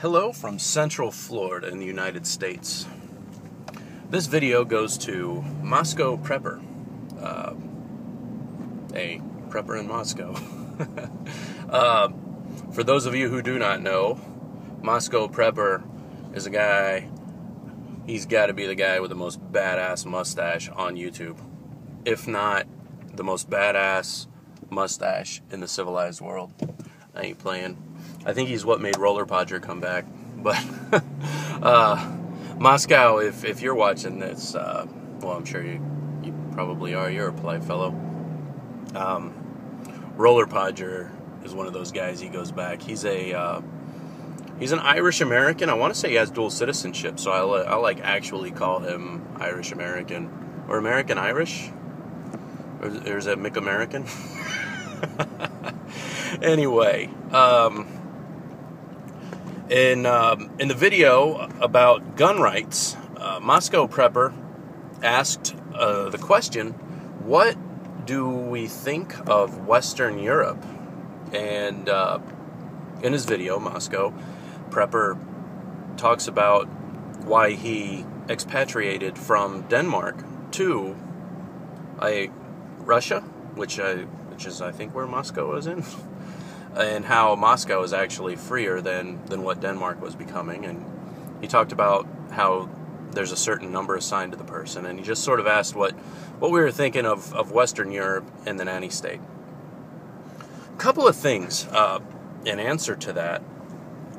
Hello from Central Florida in the United States. This video goes to Moscow Prepper, a prepper in Moscow. For those of you who do not know, Moscow Prepper is a guy, he's got to be the guy with the most badass mustache on YouTube. If not, the most badass mustache in the civilized world. I ain't playing. I think he's what made Roller Podger come back. But Moscow, if you're watching this, well, I'm sure you probably are. You're a polite fellow. Roller Podger is one of those guys. He goes back. He's an Irish American. I want to say he has dual citizenship, so I'll like actually call him Irish American or American Irish, or is that Mick American? Anyway, in the video about gun rights, Moscow Prepper asked the question, what do we think of Western Europe? And in his video, Moscow Prepper talks about why he expatriated from Denmark to Russia, which is I think where Moscow is in, and how Moscow is actually freer than what Denmark was becoming. And he talked about how there's a certain number assigned to the person, and he just sort of asked what we were thinking of Western Europe and the nanny state. A couple of things in answer to that.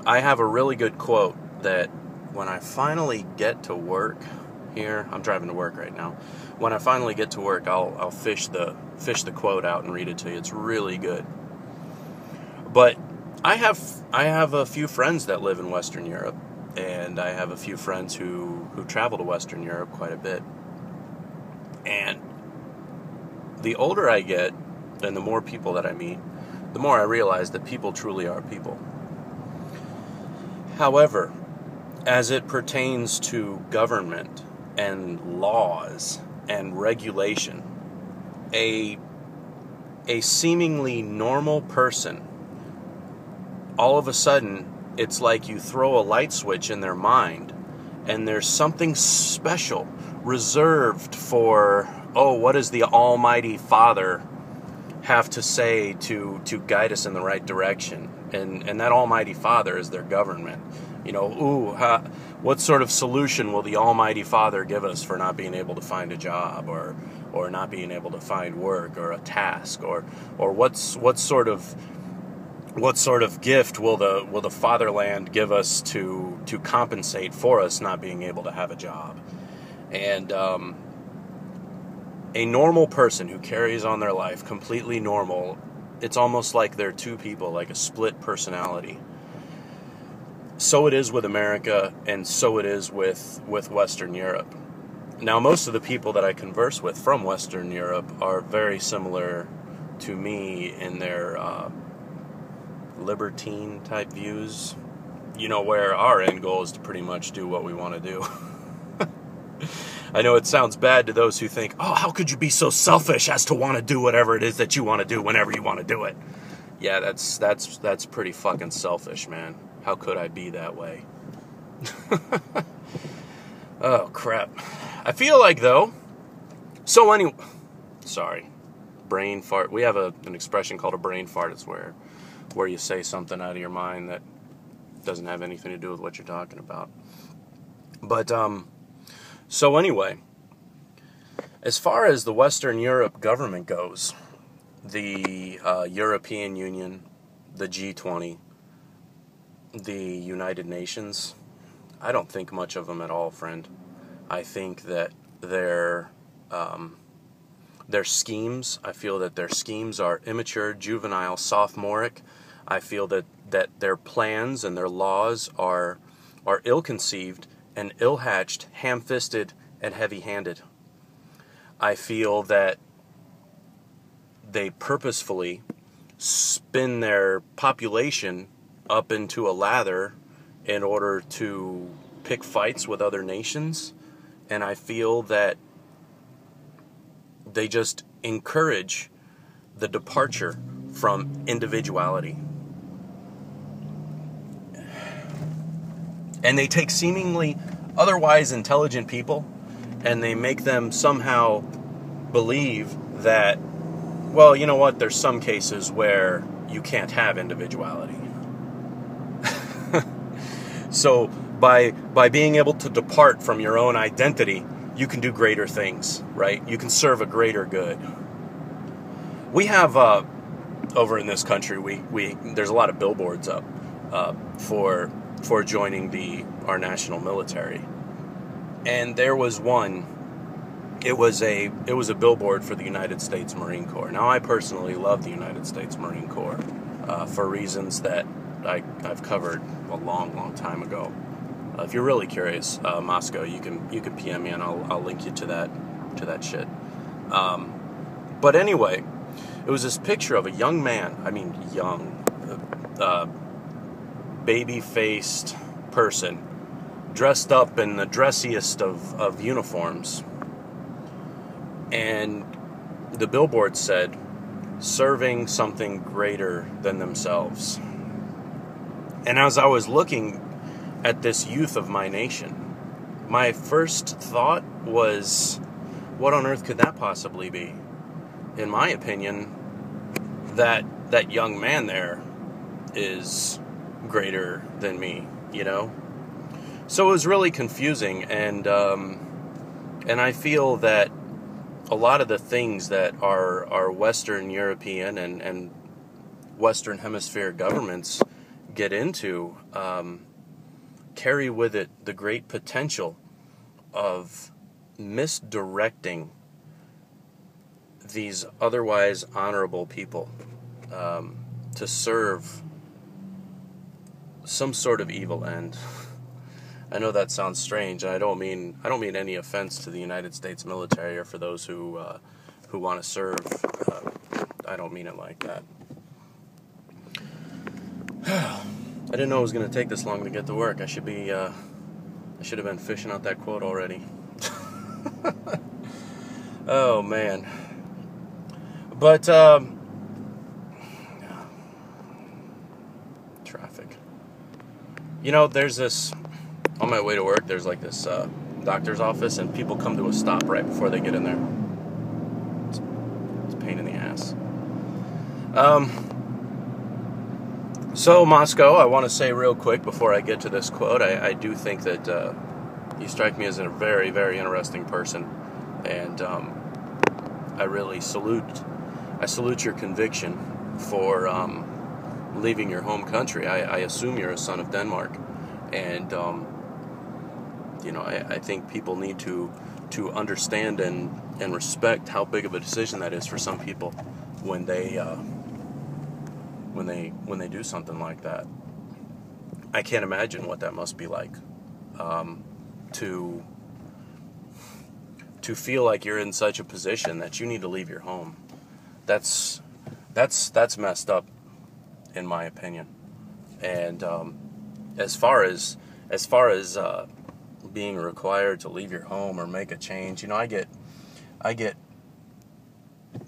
I have a really good quote that when I finally get to work here, I'm driving to work right now. When I finally get to work, I'll fish the quote out and read it to you. It's really good. But I have a few friends that live in Western Europe, and I have a few friends who travel to Western Europe quite a bit. And the older I get, and the more people that I meet, the more I realize that people truly are people. However, as it pertains to government and laws and regulation, a seemingly normal person, all of a sudden, it's like you throw a light switch in their mind, and there's something special reserved for, what does the Almighty Father have to say to guide us in the right direction? And that Almighty Father is their government. You know, what sort of solution will the Almighty Father give us for not being able to find a job, or not being able to find work, or a task, or what sort of gift will the fatherland give us to compensate for us not being able to have a job? And a normal person who carries on their life completely normal, it's almost like they're two people, like a split personality. So it is with America, and so it is with Western Europe. Now, most of the people that I converse with from Western Europe are very similar to me in their libertine type views, where our end goal is to pretty much do what we want to do. I know it sounds bad to those who think, how could you be so selfish as to want to do whatever it is that you want to do whenever you want to do it? Yeah, that's pretty fucking selfish, man. How could I be that way? Oh, crap. I feel like, though, sorry, brain fart. We have an expression called a brain fart. It's where you say something out of your mind that doesn't have anything to do with what you're talking about. But, so anyway, as far as the Western Europe government goes, the European Union, the G20, the United Nations, I don't think much of them at all, friend. I think that their schemes, I feel that their schemes are immature, juvenile, sophomoric. I feel that their plans and their laws are ill-conceived and ill-hatched, ham-fisted, and heavy-handed. I feel that they purposefully spin their population up into a lather in order to pick fights with other nations. And I feel that they just encourage the departure from individuality. And they take seemingly otherwise intelligent people and they make them somehow believe that, well, you know what, there's some cases where you can't have individuality. So by being able to depart from your own identity, you can do greater things, right? You can serve a greater good. We have over in this country, we there's a lot of billboards up for joining our national military, and there was one. It was a billboard for the United States Marine Corps. Now, I personally love the United States Marine Corps for reasons that I've covered a long time ago. If you're really curious, Moscow, you can PM me and I'll link you to that shit. But anyway, it was this picture of a young man. I mean, young, baby-faced person dressed up in the dressiest of uniforms. And the billboard said, serving something greater than themselves. And as I was looking at this youth of my nation, my first thought was, what on earth could that possibly be? In my opinion, that young man there is greater than me, you know? So it was really confusing, and I feel that a lot of the things that our Western European and Western Hemisphere governments get into carry with it the great potential of misdirecting these otherwise honorable people to serve some sort of evil end. I know that sounds strange. I don't mean any offense to the United States military or for those who want to serve. I don't mean it like that. I didn't know it was going to take this long to get to work. I should have been fishing out that quote already. Oh man. But traffic. You know, there's this. On my way to work, there's like this doctor's office, and people come to a stop right before they get in there. It's a pain in the ass. So, Moscow, I want to say real quick before I get to this quote, I do think that you strike me as a very, very interesting person, and I really salute your conviction for leaving your home country. I assume you're a son of Denmark, and you know, I think people need to understand and respect how big of a decision that is for some people when they do something like that. I can't imagine what that must be like, to feel like you're in such a position that you need to leave your home. That's messed up, in my opinion. And as far as being required to leave your home or make a change, you know, I get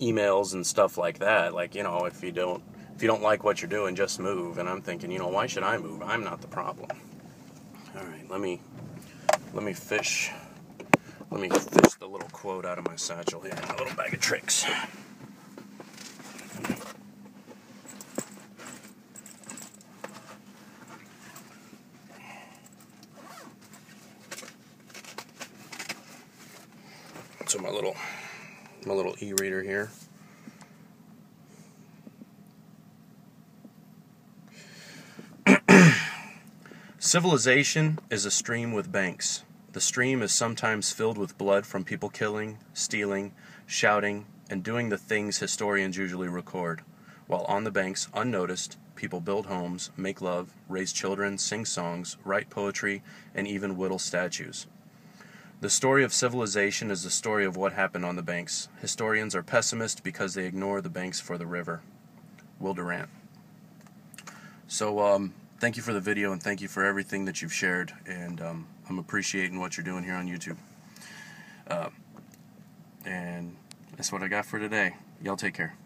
emails and stuff like that, like, you know, if you don't like what you're doing, just move. And I'm thinking, you know, why should I move? I'm not the problem. All right, let me fish the little quote out of my satchel here, a little bag of tricks. So my little e-reader here. Civilization is a stream with banks. The stream is sometimes filled with blood from people killing, stealing, shouting, and doing the things historians usually record. While on the banks, unnoticed, people build homes, make love, raise children, sing songs, write poetry, and even whittle statues. The story of civilization is the story of what happened on the banks. Historians are pessimists because they ignore the banks for the river. Will Durant. So, thank you for the video, and thank you for everything that you've shared, and I'm appreciating what you're doing here on YouTube. And that's what I got for today. Y'all take care.